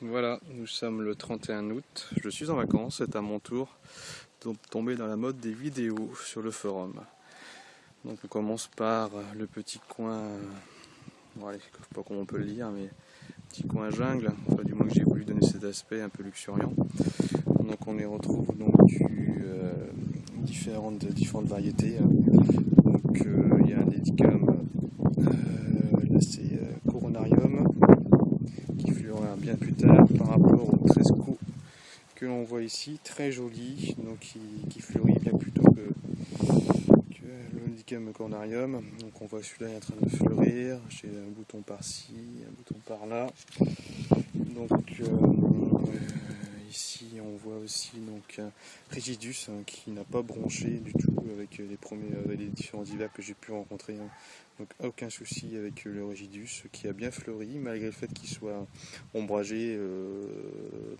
Voilà, nous sommes le 31 août, je suis en vacances, c'est à mon tour de tomber dans la mode des vidéos sur le forum. Donc on commence par le petit coin, bon, allez, je sais pas comment on peut le dire, mais petit coin jungle, enfin, du moins que j'ai voulu donner cet aspect un peu luxuriant. Donc on y retrouve donc différentes variétés. Donc il y a un dédicum, là c'est Coronarium, qui fleurira bien plus tard par rapport au Tresco que l'on voit ici, très joli, donc qui fleurit bien plus tôt que le dédicum Coronarium. Donc on voit celui-là est en train de fleurir, j'ai un bouton par-ci, un bouton par-là. Donc ici on voit aussi donc un Rigidus qui n'a pas bronché du tout avec les différents hivers que j'ai pu rencontrer. Donc aucun souci avec le Rigidus qui a bien fleuri malgré le fait qu'il soit ombragé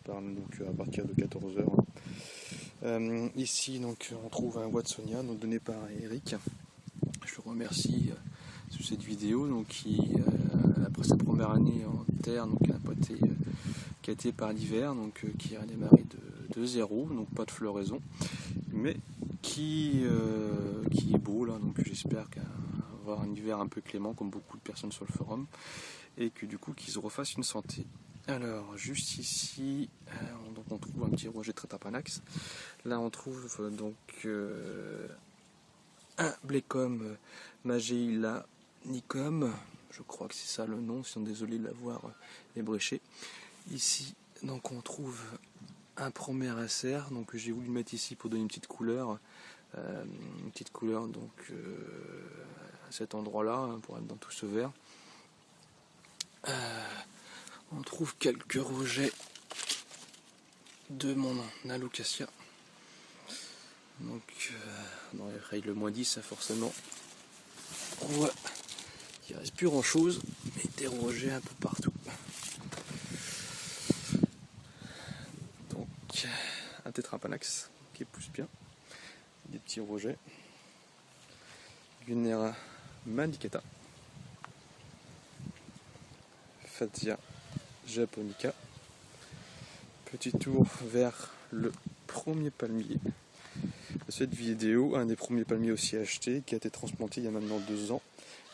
à partir de 14 h. Ici donc on trouve un Watsonia donné par Eric. Je le remercie sur cette vidéo donc qui après sa première année en terre donc n'a pas été gâté par l'hiver, donc qui a démarré de zéro, donc pas de floraison, mais qui est beau là, donc j'espère avoir un hiver un peu clément comme beaucoup de personnes sur le forum et que du coup qu'il se refasse une santé. Alors juste ici donc on trouve un petit Roger Tretapanax. Là on trouve donc un Blecum Mageilla Nicum, je crois que c'est ça le nom, si on est désolé de l'avoir ébréché. Ici donc on trouve un Promère Acer, donc j'ai voulu le mettre ici pour donner une petite couleur donc à cet endroit là pour être dans tout ce vert. On trouve quelques rejets de mon Alocasia. Donc dans les règles -10 forcément on voit qu'il ne reste plus grand chose, mais des rejets un peu partout. Donc un Tetrapanax qui pousse bien, des petits rejets, Gunera mandicata, Fatsia japonica. Petit tour vers le premier palmier de cette vidéo, un des premiers palmiers aussi achetés qui a été transplanté il y a maintenant 2 ans,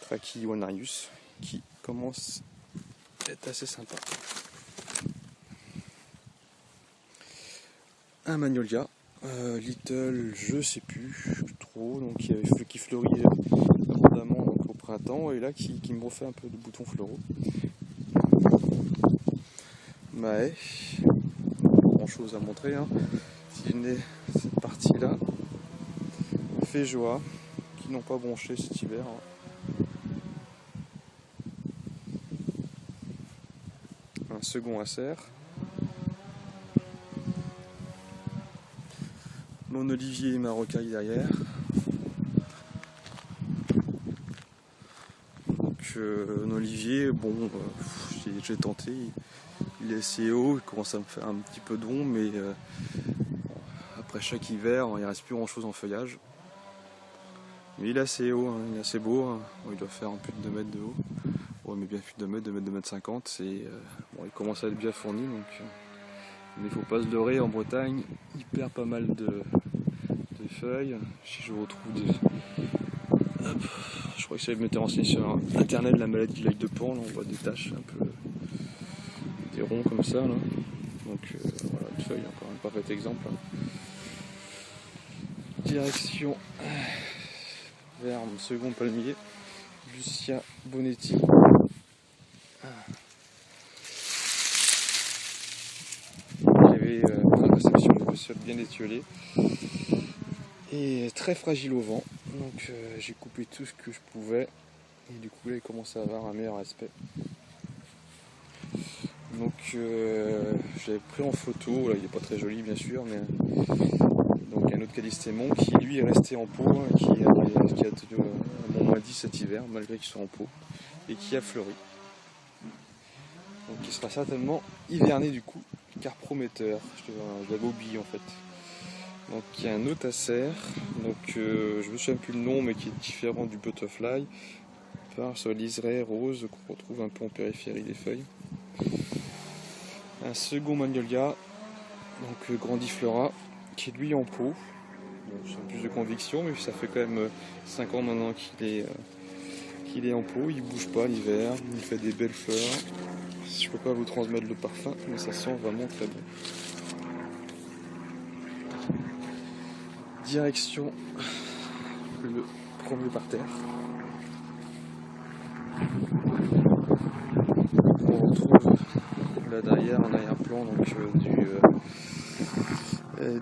Trachy Wanarius, qui commence à être assez sympa. Un Magnolia, Little, je sais plus trop, donc qui fleurit abondamment donc au printemps et là qui me refait un peu de boutons floraux. Mahé, grand chose à montrer, si je n'ai cette partie là, Féjoa, qui n'ont pas bronché cet hiver. Un second Acer. Mon olivier marocaille derrière. Donc un olivier, bon, j'ai tenté, il est assez haut, il commence à me faire un petit peu d'ombre, mais après chaque hiver, il ne reste plus grand chose en feuillage. Mais il est assez haut, il est assez beau, il doit faire plus de 2 mètres de haut. Ouais, mais bien plus de 2 mètres, 2 mètres 50, bon, il commence à être bien fourni, donc, mais il ne faut pas se leurrer, en Bretagne, il perd pas mal de feuilles. Si je retrouve des... Hop, je crois que ça m'était renseigné sur internet la maladie de l'œil de Pan, là, on voit des taches un peu, des ronds comme ça, là. Donc voilà, une feuille, encore un parfait exemple. Direction vers mon second palmier, Lucia Bonetti. J'avais une réception de sol bien étiolé et très fragile au vent, donc j'ai coupé tout ce que je pouvais et du coup là il commence à avoir un meilleur aspect. Donc j'avais pris en photo, là il n'est pas très joli bien sûr, mais donc un autre Callistémon qui lui est resté en pot, qui a tenu à mon -10 cet hiver malgré qu'il soit en pot et qui a fleuri. Donc il sera certainement hiverné du coup, car prometteur. Je l'avais oublié en fait. Donc il y a un autre Acer, donc je me souviens plus le nom, mais qui est différent du Butterfly, par ce liseré rose qu'on retrouve un peu en périphérie des feuilles. un second magnolia, donc grandiflora, qui est lui en pot. Bon, sans plus de conviction, mais ça fait quand même 5 ans maintenant qu'il est en pot, il bouge pas l'hiver, il fait des belles fleurs. Je peux pas vous transmettre le parfum, mais ça sent vraiment très bon. Direction le premier parterre. On retrouve là derrière, en arrière-plan, donc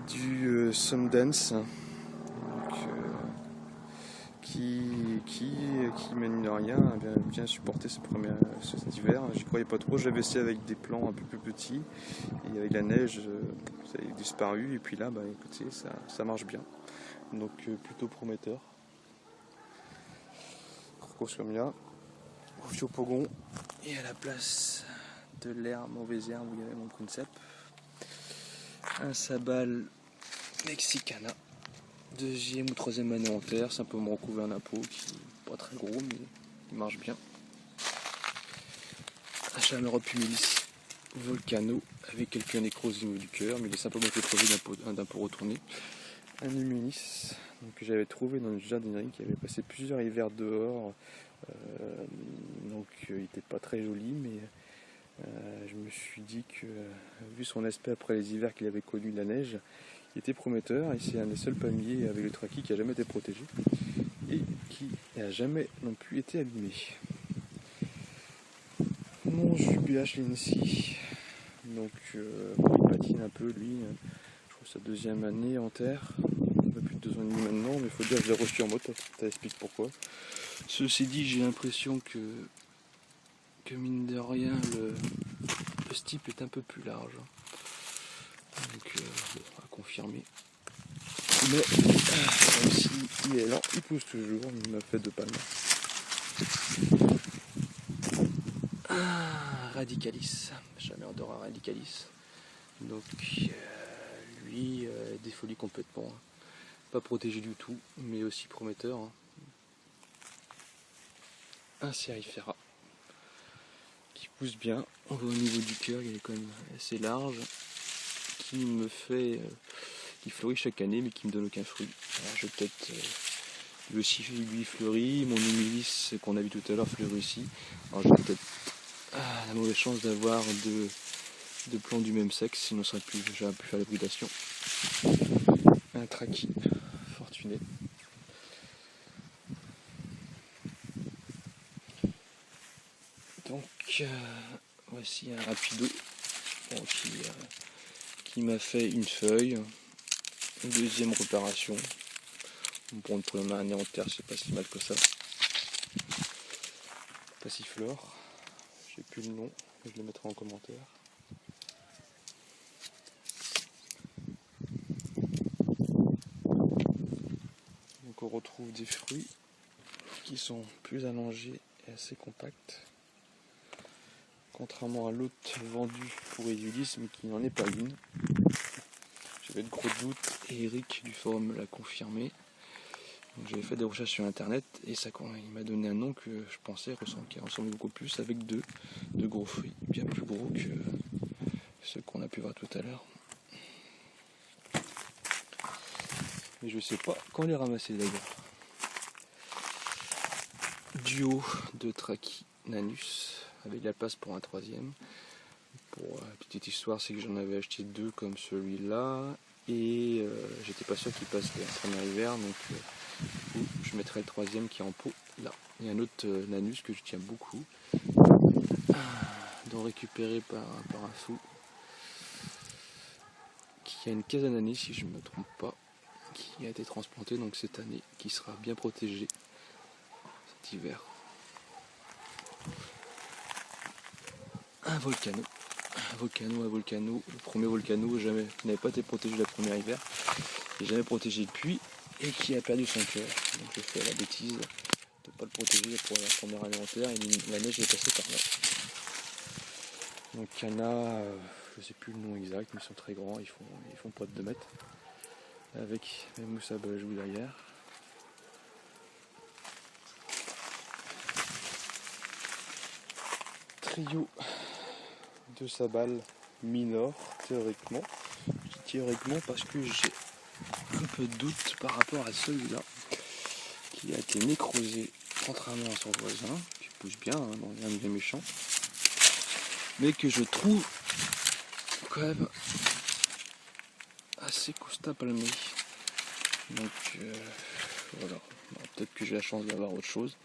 du Sundance, donc, qui mine de rien a bien supporté cet hiver. J'y croyais pas trop, j'avais essayé avec des plants un peu plus petits et avec la neige ça a disparu, et puis là écoutez, ça marche bien, donc plutôt prometteur. Crocosomia, Ophiopogon, et à la place de l'herbe, mauvaise herbe, où il y avait mon princeps, un sabal mexicana, deuxième ou troisième année en terre, simplement recouvert d'un pot qui n'est pas très gros mais il marche bien. Un Chamaerope humilis volcano avec quelques nécroses au niveau du cœur, mais il est simplement été crevé d'un pot retourné. Un humilis que j'avais trouvé dans une jardinerie qui avait passé plusieurs hivers dehors, donc il n'était pas très joli, mais je me suis dit que, vu son aspect après les hivers qu'il avait connus de la neige, il était prometteur, et c'est un des seuls palmiers avec le traqui qui n'a jamais été protégé et qui n'a jamais non plus été abîmé. Mon JBH Lindsay, donc il patine un peu lui, je trouve sa deuxième année en terre, un peu plus de 2 ans et demi maintenant, mais il faut dire que je l'ai reçu en moto, ça explique pourquoi. Ceci dit, j'ai l'impression que mine de rien le stipe est un peu plus large, donc bon, à confirmer, mais même s'il est lent, il pousse toujours, il m'a fait 2 palmes. Radicalis, Chamaerope radicalis, donc lui défolie complètement, hein. Pas protégé du tout, mais aussi prometteur, hein. Un Cerifera qui pousse bien, on voit au niveau du cœur, il est quand même assez large, qui fleurit chaque année mais qui me donne aucun fruit. Alors je vais peut-être lui aussi, lui fleurit, mon humilis qu'on a vu tout à l'heure fleurit aussi. Alors j'ai peut-être la mauvaise chance d'avoir deux plants du même sexe, sinon j'aurais pu faire l'hybridation. Un traqui fortuné. Donc voici un rapido, bon, qui m'a fait une feuille, une deuxième réparation. Pour une première année en terre, c'est pas si mal que ça. Passiflore, j'ai plus le nom, je le mettrai en commentaire. Donc on retrouve des fruits qui sont plus allongés et assez compacts, contrairement à l'autre vendu pour Ulysse, mais qui n'en est pas une. J'avais de gros doutes et Eric du forum me l'a confirmé. Donc j'avais fait des recherches sur internet et il m'a donné un nom que je pensais qui ressemblait beaucoup plus, avec de gros fruits, bien plus gros que ceux qu'on a pu voir tout à l'heure. Mais je sais pas quand les ramasser d'ailleurs. Duo de Traqui Nanus avec la place pour un troisième. Pour la petite histoire, c'est que j'en avais acheté 2 comme celui-là et j'étais pas sûr qu'il passe le premier hiver, donc je mettrai le troisième qui est en pot là. Il y a un autre Nanus que je tiens beaucoup, dont récupéré par un fou qui a une quinzaine d'années si je ne me trompe pas, qui a été transplanté donc cette année, qui sera bien protégé cet hiver. Un volcano, le premier volcano qui n'avait pas été protégé le premier hiver, et jamais protégé depuis, et qui a perdu son cœur. Donc j'ai fait la bêtise de ne pas le protéger pour la première année en terre, et la neige est passée par là. Donc il y en a, je ne sais plus le nom exact, mais ils sont très grands, ils font pas de 2 mètres, avec mes mousses à bajou derrière. Trio de sabal minor, théoriquement. Je dis théoriquement parce que j'ai un peu de doute par rapport à celui-là, qui a été nécrosé, contrairement à son voisin, qui pousse bien, hein, non, rien de méchant, mais que je trouve quand même assez costaud à palmer. Donc voilà, bon, peut-être que j'ai la chance d'avoir autre chose,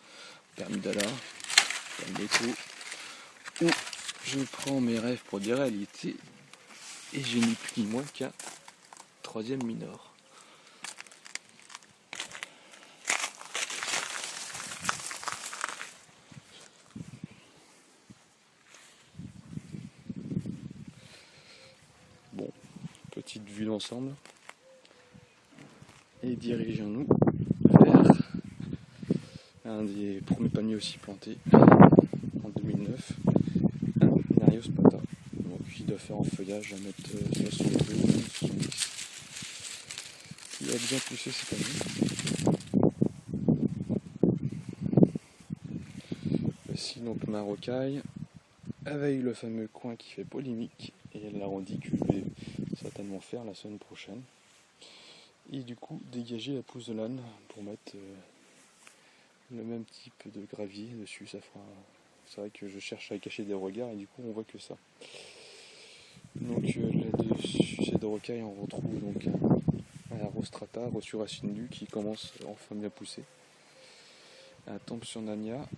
permis d'Allah, permis d'écho, ou je prends mes rêves pour des réalités et je n'ai plus ni moins qu'un 3e minor. Bon, petite vue d'ensemble. Et dirigeons-nous vers un des premiers palmiers aussi plantés en 2009, un Narios-Pata. Donc il doit faire en feuillage à mettre 62 ou 70. Il a bien poussé cette année. Voici donc ma rocaille, avec le fameux coin qui fait polémique, et l'arrondi que je vais certainement faire la semaine prochaine. Et du coup dégager la pousse de l'âne pour mettre le même type de gravier dessus. Ça fera. C'est vrai que je cherche à cacher des regards et du coup on voit que ça. Donc là-dessus cette rocaille on retrouve donc un rostrata, reçu racine nue qui commence enfin bien pousser. Un Thompsonania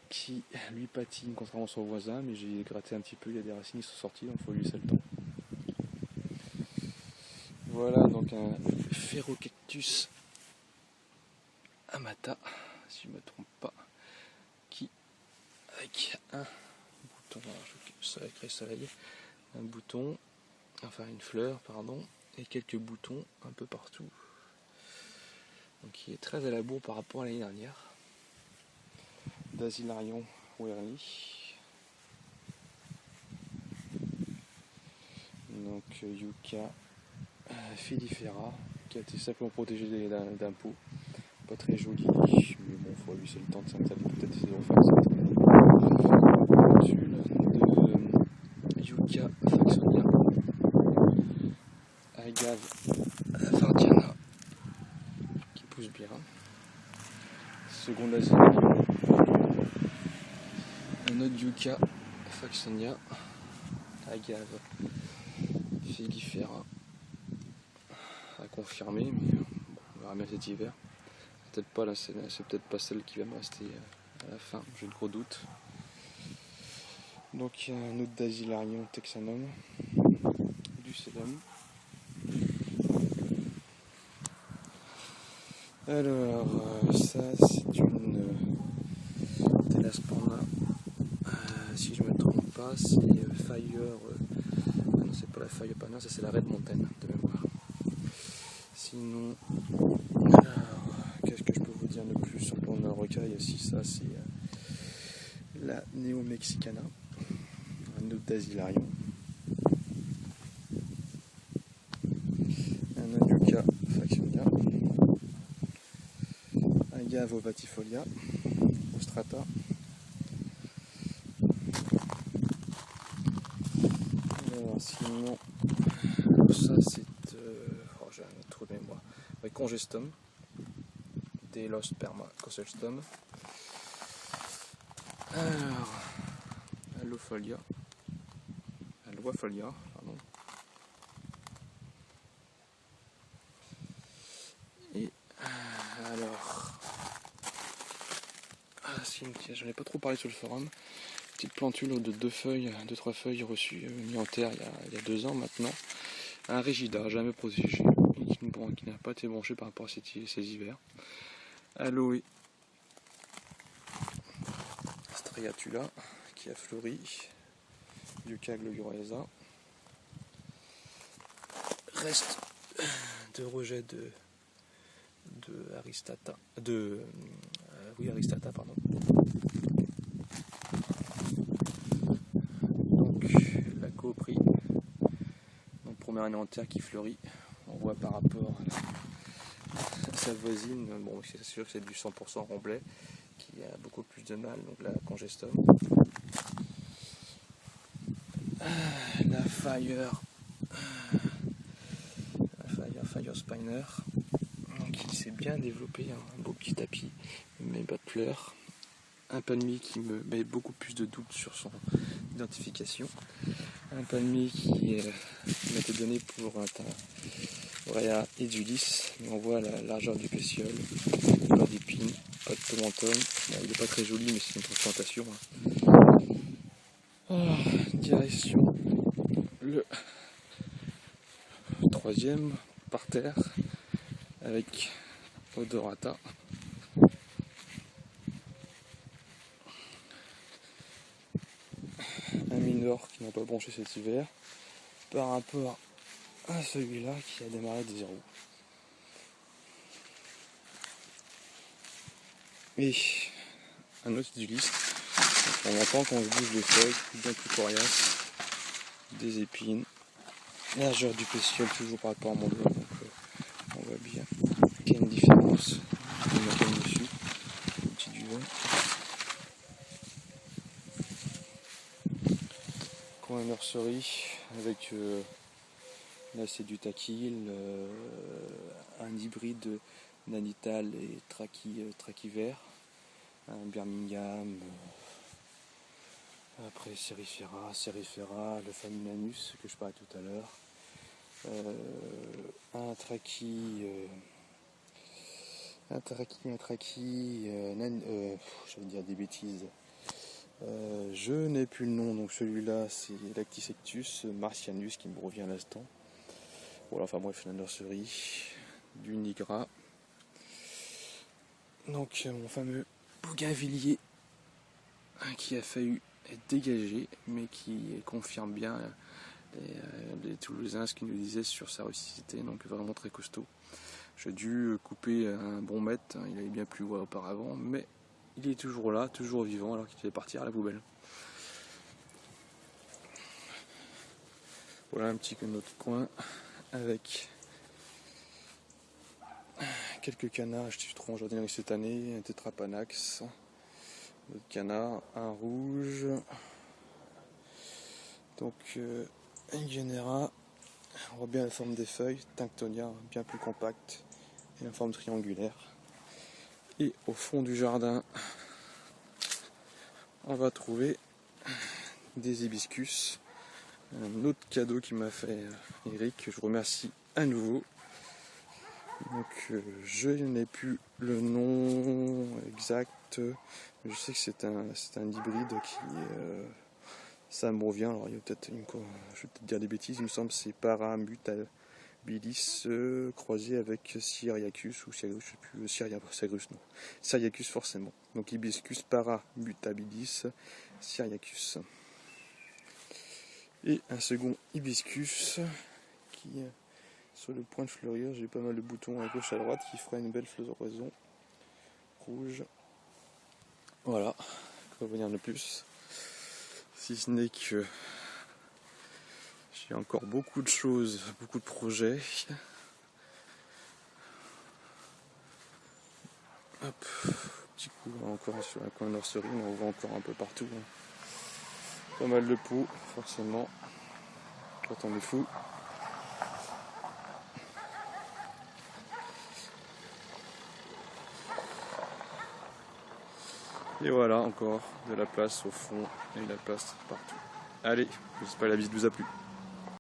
qui lui patine contrairement à son voisin, mais j'ai gratté un petit peu, il y a des racines qui sont sorties, donc il faut lui laisser le temps. Voilà donc un Ferrocactus Amata, si je ne me trompe pas, qui avec un bouton, soleil, un bouton, enfin une fleur, pardon, et quelques boutons un peu partout. Donc il est très à la bourre par rapport à l'année dernière. Dasilarion Werly. Donc Yucca filifera, qui a été simplement protégé d'un pot. Pas très joli, mais bon, il faut lui laisser le temps de s'installer, peut-être essayer de refaire ça. De Yucca Faxonia, Agave Fardiana, qui pousse bien. Seconde Asie, un autre Yucca Faxonia, Agave Filifera, à confirmer, mais bon, on verra bien cet hiver. Peut-être pas là, c'est peut-être pas celle qui va me rester à la fin, j'ai de gros doutes. Donc il y a un autre Dasilarion Texanum, du Sedum. Alors ça c'est une Telasparna, si je me trompe pas, c'est Fire, non c'est pas la Fire Pana, ça c'est la Red Mountain de mémoire. Sinon, qu'est-ce que je peux vous dire de plus sur le plan de la rocaille? Si ça c'est la Neo Mexicana, un autre Dasilarion, un autre Yucca Faxonia, Agave Ovatifolia, Ostrata. Alors sinon, ça c'est j'ai un trou de mémoire. Avec Congestum, des Los Perma Congestum. Alors, Alofolia, Aloafolia, pardon. Et alors, j'en ai pas trop parlé sur le forum. Petite plantule de 2-3 feuilles reçues, mis en terre il y a 2 ans maintenant. Un Rigida, jamais protégé, qui n'a pas été branché par rapport à ces hivers. Aloe Striatula, qui a fleuri. Yucca gloriosa. Reste de rejet de Aristata. Aristata, pardon. Donc la cooprie. Donc première année en terre qui fleurit. On voit par rapport à sa voisine, bon c'est sûr que c'est du 100% Romblet qui a beaucoup plus de mal, donc la Congestum. La Fire Spinner. Donc il s'est bien développé, hein, un beau petit tapis, mes bas de fleurs. Un palmier qui me met beaucoup plus de doutes sur son identification. Un palmier qui m'était donné pour un Aurea edulis, mais on voit la largeur du pétiole, pas d'épines, pas de tomentum. Bon, il n'est pas très joli, mais c'est une transplantation. Hein. Direction le troisième par terre avec Odorata. Un minor qui n'a pas branché cet hiver par rapport à celui-là qui a démarré de 0. Et un autre du liste. On entend quand je bouge les feuilles, bien plus coriace, des épines, largeur du pétiole toujours par rapport à mon doigt, donc on voit bien qu'il y a une différence. Je vais mettre dessus, un petit duvet. Coin nurserie avec là c'est du takil, un hybride nanital et trachyvert, un Birmingham, après Cerifera, le Faminanus que je parlais tout à l'heure, un trachy, j'allais dire des bêtises. Je n'ai plus le nom, donc celui-là c'est Lactisectus martianus qui me revient à l'instant. Voilà, enfin bref, la nurserie du Nigra. Donc mon fameux bougainvillier qui a failli être dégagé, mais qui confirme bien les Toulousains ce qu'ils nous disaient sur sa rusticité, donc vraiment très costaud. J'ai dû couper un bon mètre, il avait bien plu auparavant, mais il est toujours là, toujours vivant, alors qu'il est parti à la poubelle. Voilà un petit autre coin avec quelques canards. Je suis trop en jardinerie cette année, un tétrapanax, d'autres canards, un rouge, donc un genera. On voit bien la forme des feuilles, Tinctonia, bien plus compacte, et la forme triangulaire. Et au fond du jardin, on va trouver des hibiscus. Un autre cadeau qui m'a fait Eric, que je remercie à nouveau. Donc je n'ai plus le nom exact, mais je sais que c'est un hybride qui ça me revient. Alors il y a peut-être je vais peut-être dire des bêtises, il me semble que c'est Paramutabilis croisé avec Syriacus ou Syriacus, je sais plus, Syriacus non. Syriacus forcément. Donc hibiscus Paramutabilis Syriacus. Et un second hibiscus qui sur le point de fleurir, j'ai pas mal de boutons à gauche à droite qui fera une belle floraison rouge. Voilà, quoi vous dire de plus, si ce n'est que j'ai encore beaucoup de choses, beaucoup de projets. Hop, petit coup encore sur la coin nurserie, mais on voit encore un peu partout. Hein. Pas mal de poux, forcément, quand on est fou. Et voilà, encore de la place au fond et de la place partout. Allez, j'espère que la visite vous a plu.